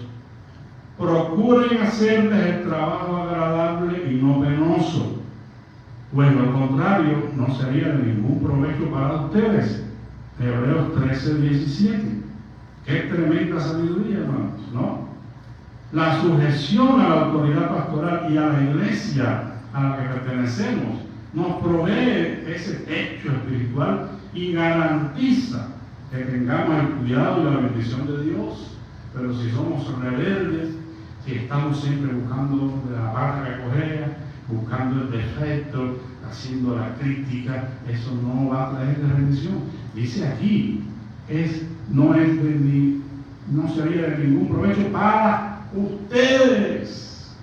Procuren hacerles el trabajo agradable y no penoso, pues lo contrario no sería de ningún provecho para ustedes. Hebreos 13:17. Qué tremenda sabiduría, hermanos, ¿no? La sujeción a la autoridad pastoral y a la iglesia a la que pertenecemos nos provee ese techo espiritual y garantiza que tengamos el cuidado y la bendición de Dios. Pero si somos rebeldes, si estamos siempre buscando la barra que cogea, buscando el defecto, haciendo la crítica, eso no va a traer de rendición. Dice aquí, no sería de ningún provecho para ustedes.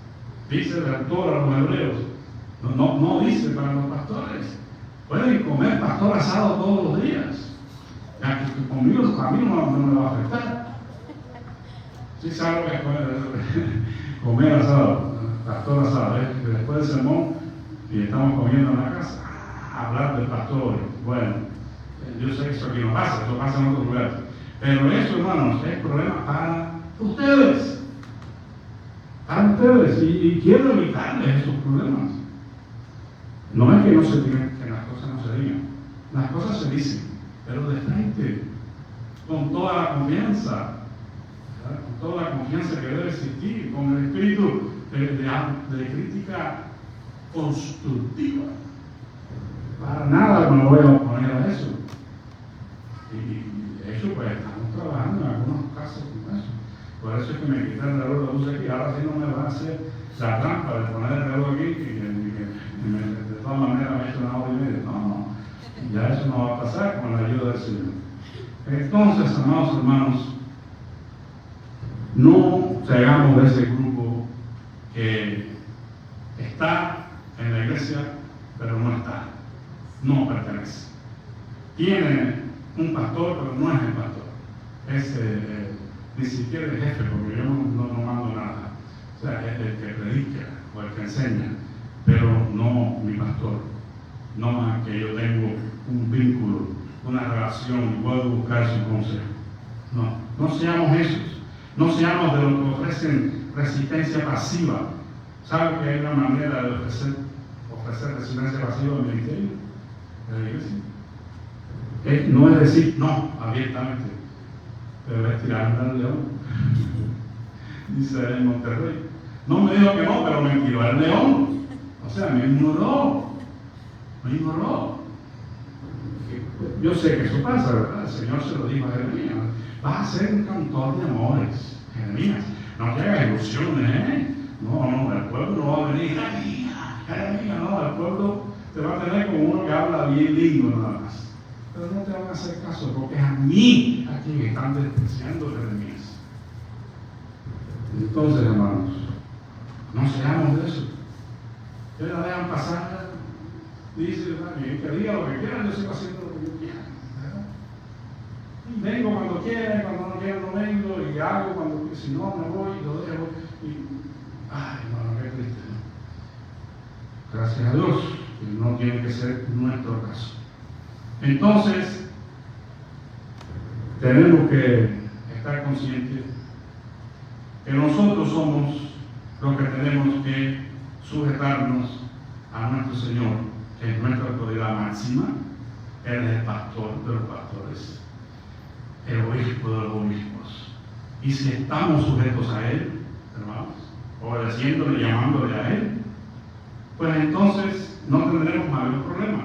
Dice el autor a los hebreos. No dice para los pastores. Pueden comer pastor asado todos los días. Ya que conmigo, a mí no me va a afectar. Sí sabe lo que es comer asado, pastor asado. Después del sermón, y estamos comiendo en la casa, hablar del pastor. Bueno, yo sé que eso aquí no pasa, eso pasa en otros lugares. Pero eso, hermanos, es problema para ustedes. Para ustedes. Y quiero evitarles esos problemas. No es que no se digan, que las cosas no se digan. Las cosas se dicen, pero de frente, con toda la confianza, ¿verdad? Con toda la confianza que debe existir, con el espíritu de crítica constructiva. Para nada me voy a oponer a eso. Y de hecho, pues estamos trabajando en algunos casos con eso. Por eso es que me quitan el reloj de luz aquí. Ahora sí no me van a hacer la trampa de poner el reloj aquí y de todas maneras me he hecho 1 hora y media. No, ya eso no va a pasar con la ayuda del Señor. Entonces, amados hermanos, no seamos de ese grupo que está en la iglesia, pero no está, no pertenece. Tiene un pastor, pero no es el pastor. Ni siquiera el jefe, porque yo no mando nada. O sea, es el que predica o el que enseña, pero no mi pastor. No más que yo tengo un vínculo, una relación y puedo buscar su consejo. No seamos esos. No seamos de los que ofrecen resistencia pasiva. ¿Saben que hay una manera de ofrecer resistencia pasiva en el ministerio de la iglesia? No es decir no abiertamente, pero es tirarme al león. Dice en Monterrey. No me dijo que no, pero me tiró al león. O sea, me ignoró. Yo sé que eso pasa, ¿verdad? El Señor se lo dijo a Jeremías. Vas a ser un cantor de amores, Jeremías. No te hagas ilusiones, ¿eh? No, el pueblo no va a venir. Jeremías, no, el pueblo te va a tener como uno que habla bien lindo nada más. Pero no te van a hacer caso porque es a mí a quien están despreciando, Jeremías. Entonces, hermanos, no seamos de eso. Ustedes la dejan pasar, dice, que diga lo que quieran, yo sigo haciendo lo que yo quiera. Y vengo cuando quiera, y cuando no quiera no vengo, y hago cuando, si no me voy, lo dejo. Ay, hermano, qué triste, ¿no? Gracias a Dios, que no tiene que ser nuestro caso. Entonces, tenemos que estar conscientes que nosotros somos los que tenemos que sujetarnos a nuestro Señor, que es nuestra autoridad máxima. Él es el pastor de los pastores, el obispo de los obispos. Y si estamos sujetos a Él, hermanos, obedeciéndole y llamándole a Él, pues entonces no tendremos mayor problema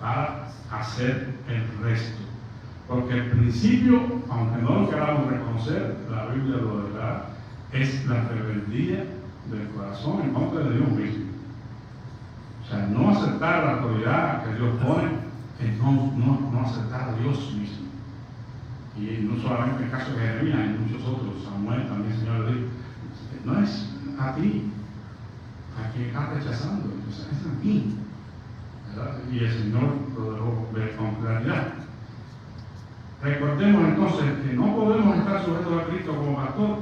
para hacer el resto. Porque el principio, aunque no lo queramos reconocer, la Biblia lo declara, es la rebeldía del corazón en contra de Dios mismo. O sea, no aceptar la autoridad que Dios pone es no aceptar a Dios mismo. Y no solamente en el caso de Jeremías, hay muchos otros, Samuel también, el Señor le dijo, no es a ti a quien estás rechazando, es a mí. ¿Verdad? Y el Señor lo dejó ver con claridad. Recordemos entonces que no podemos estar sujetos a Cristo como pastor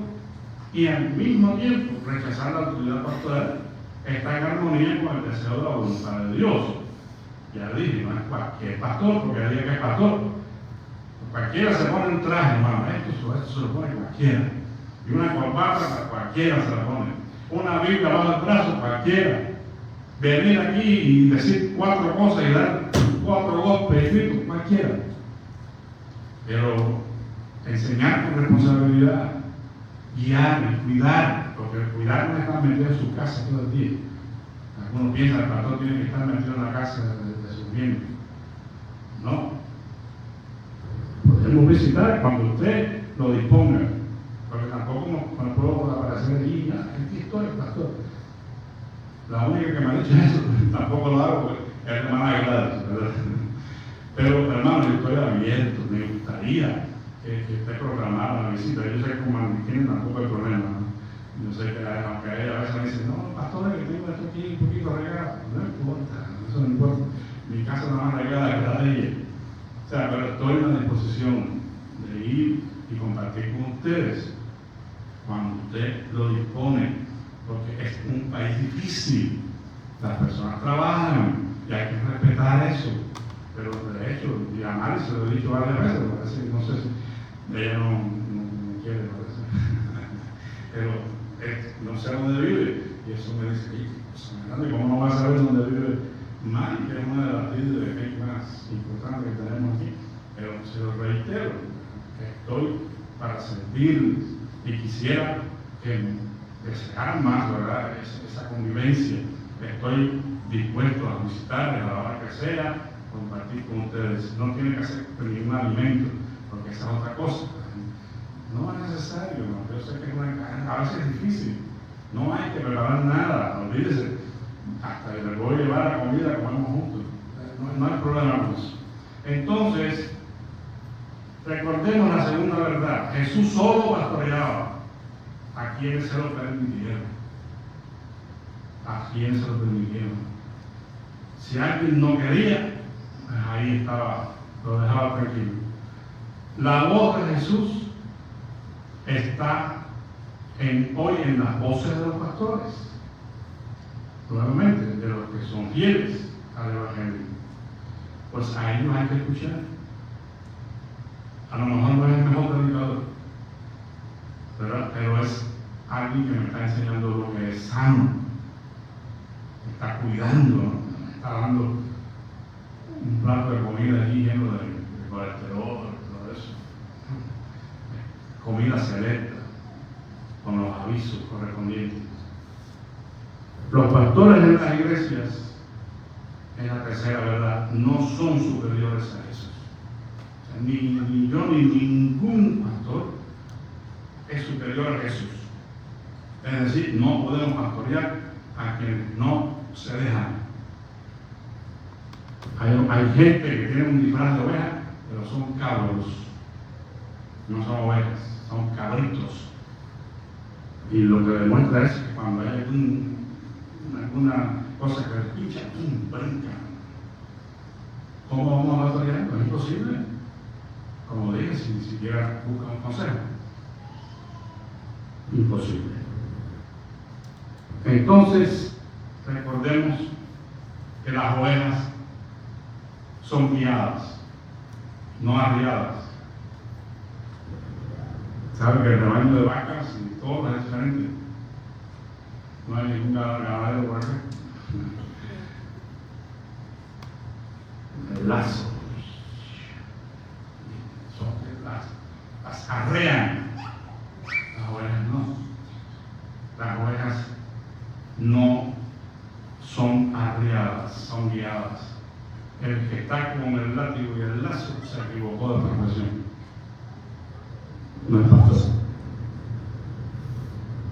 y al mismo tiempo rechazar la autoridad pastoral. Está en armonía con el deseo de la voluntad de Dios. Ya dije, no es cualquier pastor, porque hay que es pastor. Cualquiera se pone un traje, hermano, esto se lo pone cualquiera. Y una corbata, cualquiera se la pone. Una Biblia bajo el brazo, cualquiera. Venir aquí y decir 4 cosas y dar 4 golpes escritos, cualquiera. Pero enseñar con responsabilidad, guiar y cuidar, porque cuidar no es estar metido en su casa todo el día. Algunos piensan que el pastor tiene que estar metido en la casa de sus miembros. No. Podemos visitar cuando usted lo disponga, porque tampoco me puedo aparecer allí, aquí estoy, pastor. La única que me ha dicho eso, tampoco lo hago, porque es la hermana Gladys, ¿verdad? Pero hermano, yo estoy abierto, me gustaría que esté programada la visita. Yo sé que como tienen tampoco hay problema, ¿no? Yo sé que aunque a veces me dicen, no, pastor, que tengo esto aquí un poquito regado, no importa, eso no importa. Mi casa está más regada que la de ella. O sea, pero estoy en la disposición de ir y compartir con ustedes cuando usted lo dispone, porque es un país difícil. Las personas trabajan y hay que respetar eso. Pero de hecho, y a Mari se lo he dicho varias veces, parece, no sé si ella no quiere, parece. Pero no sé dónde vive, y eso me dice, ¿cómo no va a saber dónde vive Mari, que es una de las líderes más importantes que tenemos aquí? Pero se lo reitero, que estoy para servir y quisiera que desearan más, ¿verdad? Esa convivencia. Estoy dispuesto a visitarles a la hora que sea, compartir con ustedes. No tiene que ser ningún alimento, porque esa es otra cosa. No es necesario, ¿no? Yo sé que a veces es difícil. No hay que preparar nada, olvídese. Hasta les voy a llevar la comida, comemos juntos. No hay problema con eso. Entonces, recordemos la segunda verdad. Jesús solo pastoreaba a quienes se lo permitieron. A quienes se lo permitieron. Si alguien no quería, pues ahí estaba, lo dejaba tranquilo. La voz de Jesús está hoy en las voces de los pastores, nuevamente de los que son fieles al Evangelio. Pues a ellos hay que escuchar. A lo mejor no es el mejor predicador, ¿verdad? Pero es alguien que me está enseñando lo que es sano, me está cuidando, ¿no? Me está dando un plato de comida allí lleno de colesterol, todo eso. Comida selecta, con los avisos correspondientes. Los pastores en las iglesias, en la tercera verdad, no son superiores a eso. O sea, ni yo ni ningún pastor es superior a Jesús. Es decir, no podemos pastorear a quienes no se dejan. Hay gente que tiene un disfraz de oveja, pero son cabros. No son ovejas, son cabritos. Y lo que demuestra es que cuando hay alguna cosa que les pincha, ¡pum!, brinca. ¿Cómo vamos a batallar? Es imposible. Como dije, si ni siquiera buscan un consejo. Imposible. Entonces, recordemos que las ovejas son guiadas, no arriadas. ¿Saben que el rebaño de vacas y todo es diferente? No hay ningún ganadero por acá. El lazo. Las arrean. Las ovejas no. Las ovejas no son arriadas, son guiadas. El que está con el látigo y el lazo se equivocó de profesión. No es pastor.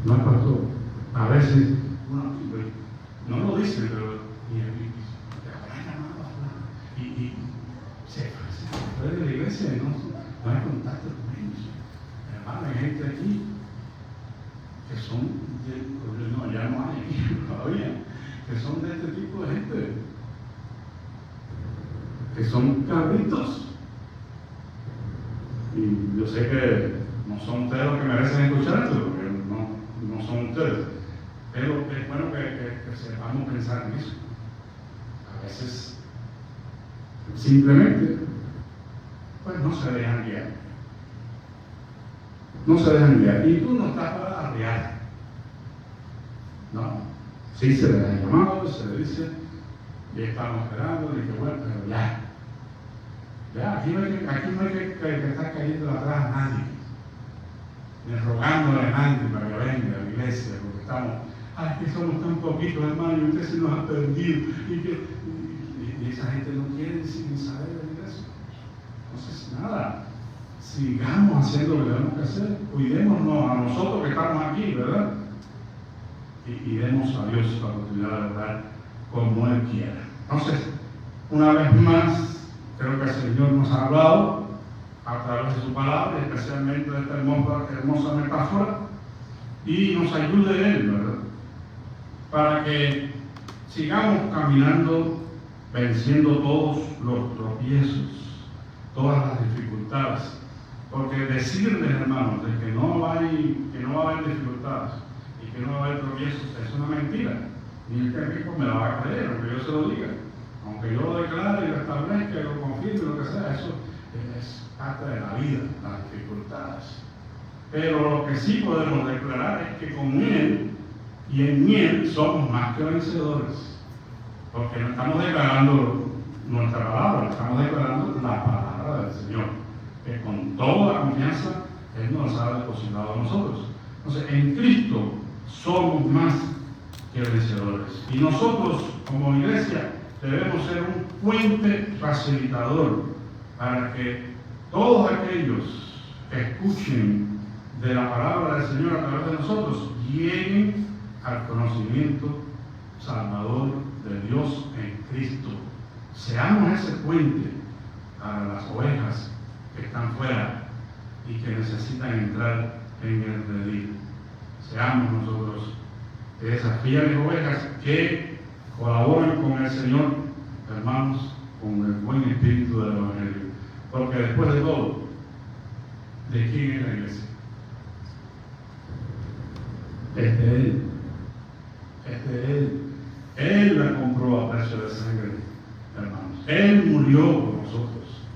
No es pastor. A veces uno no lo dice, pero y se fue de la iglesia y no hay contacto con ellos. Hermano, hay gente aquí que son no, ya no hay aquí todavía, que son de este tipo de gente, que son cabritos. Y yo sé que no son ustedes los que merecen escuchar esto, porque no son ustedes. Pero es bueno que sepamos pensar en eso. A veces simplemente pues no se dejan guiar. No se dejan guiar. Y tú no estás para arriar. No. Sí se le ha llamado, se le dice, ya estamos esperando, y que bueno, pero ya. Ya, aquí no hay que estar cayendo atrás a nadie, ni rogándole a nadie para que venga a la iglesia, porque estamos, que somos tan poquitos, hermanos, y usted se nos ha perdido, y esa gente no quiere sin saber de la iglesia. Entonces, nada, sigamos haciendo lo que tenemos que hacer, cuidémonos a nosotros que estamos aquí, ¿verdad? Y demos a Dios la oportunidad de orar como Él quiera. Entonces, una vez más, creo que el Señor nos ha hablado a través de su palabra, especialmente de esta hermosa metáfora, y nos ayude Él, ¿verdad? Para que sigamos caminando, venciendo todos los tropiezos, todas las dificultades. Porque decirles, hermanos, de que no va a haber dificultades y que no va a haber tropiezos es una mentira. Ni el que rico me la va a creer, aunque yo se lo diga. Aunque yo lo declare y lo establezca y lo confirme, lo que sea, eso es parte de la vida, las dificultades. Pero lo que sí podemos declarar es que con Él y en Él somos más que vencedores. Porque no estamos declarando nuestra palabra, estamos declarando la palabra del Señor, que con toda la confianza Él nos ha depositado a nosotros. Entonces, en Cristo somos más que vencedores. Y nosotros, como iglesia, debemos ser un puente facilitador para que todos aquellos que escuchen de la palabra del Señor a través de nosotros lleguen al conocimiento salvador de Dios en Cristo. Seamos ese puente para las ovejas que están fuera y que necesitan entrar en el redil. Seamos nosotros esas fieles ovejas que colaboran con el Señor, hermanos, con el buen espíritu del Evangelio. Porque después de todo, ¿de quién es la iglesia? Es de Él. Es de Él. Él la compró a precio de sangre, hermanos. Él murió por nosotros.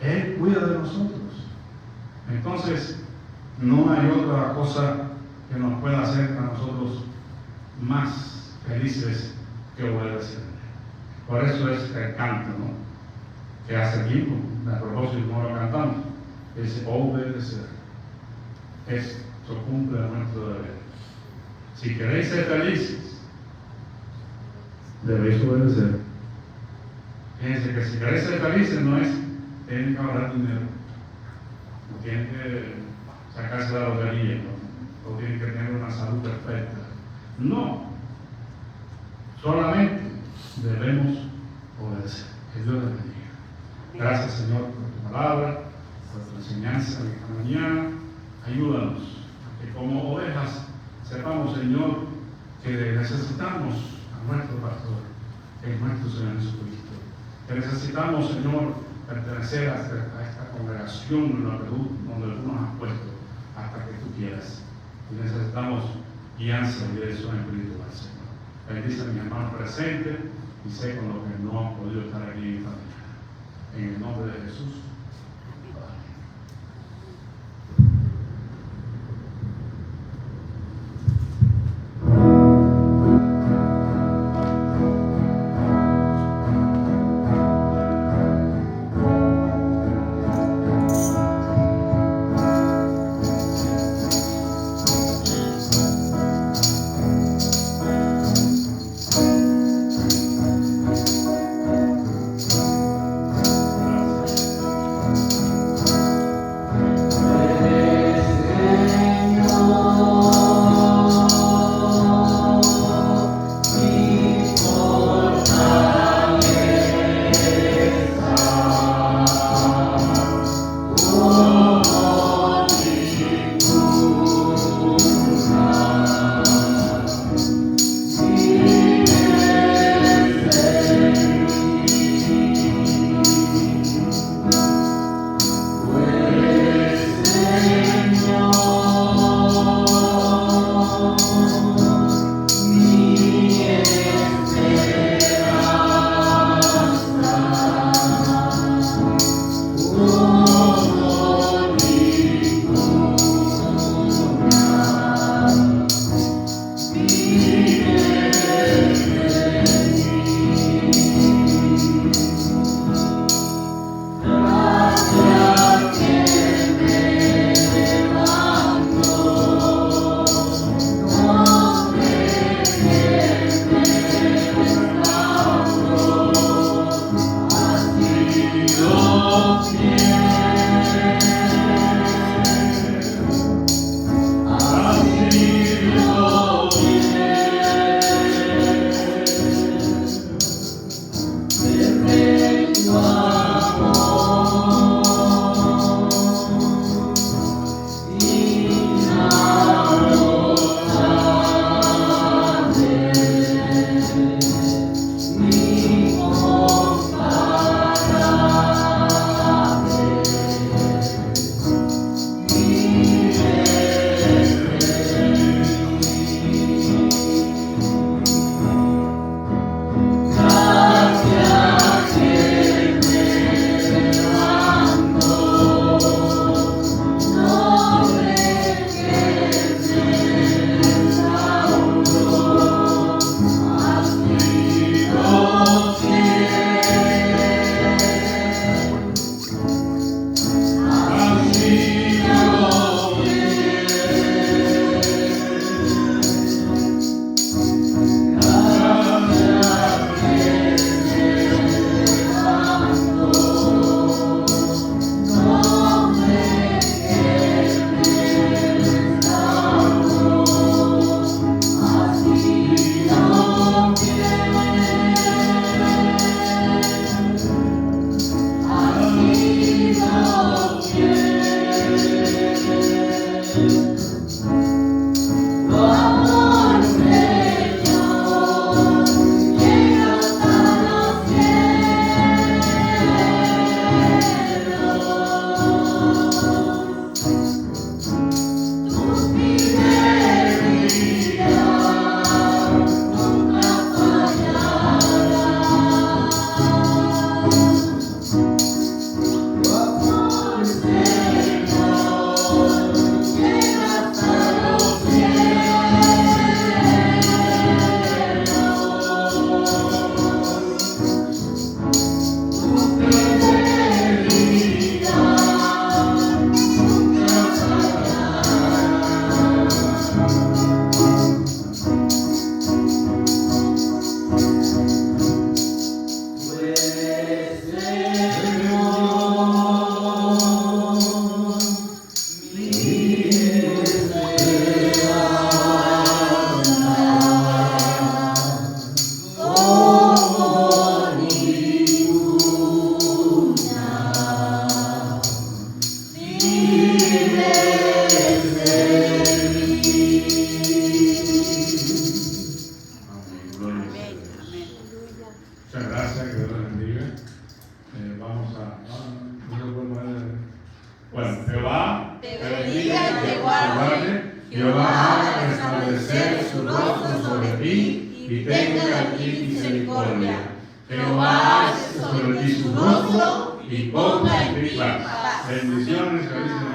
Él cuida de nosotros. Entonces, no hay otra cosa que nos pueda hacer a nosotros más felices que obedecer. Por eso es el canto, ¿no? Que hace tiempo, a propósito, no lo cantamos, es obedecer. Esto cumple nuestro deber. Si queréis ser felices, debéis obedecer. Fíjense que si queréis ser felices no es, tienen que ahorrar dinero, no tienen que sacarse la lotería, ¿no? O tienen que tener una salud perfecta. No, solamente debemos obedecer. Que Dios les bendiga. Gracias, Señor, por tu palabra, por tu enseñanza en esta mañana. Ayúdanos a que como ovejas Sepamos, Señor, que necesitamos a nuestro pastor, que es nuestro Señor Jesucristo. Que necesitamos, Señor, pertenecer a esta congregación donde tú nos has puesto hasta que tú quieras. Y necesitamos guianza y dirección espiritual, Señor. Bendice a mis hermanos presentes y sé con los que no han podido estar aquí en esta mañana. En el nombre de Jesús. Bueno, Jehová te bendiga y te guarde. Jehová haga resplandecer su rostro sobre ti y tenga de ti misericordia. Jehová haga sobre ti su rostro y ponga en ti paz. Bendiciones, carísimos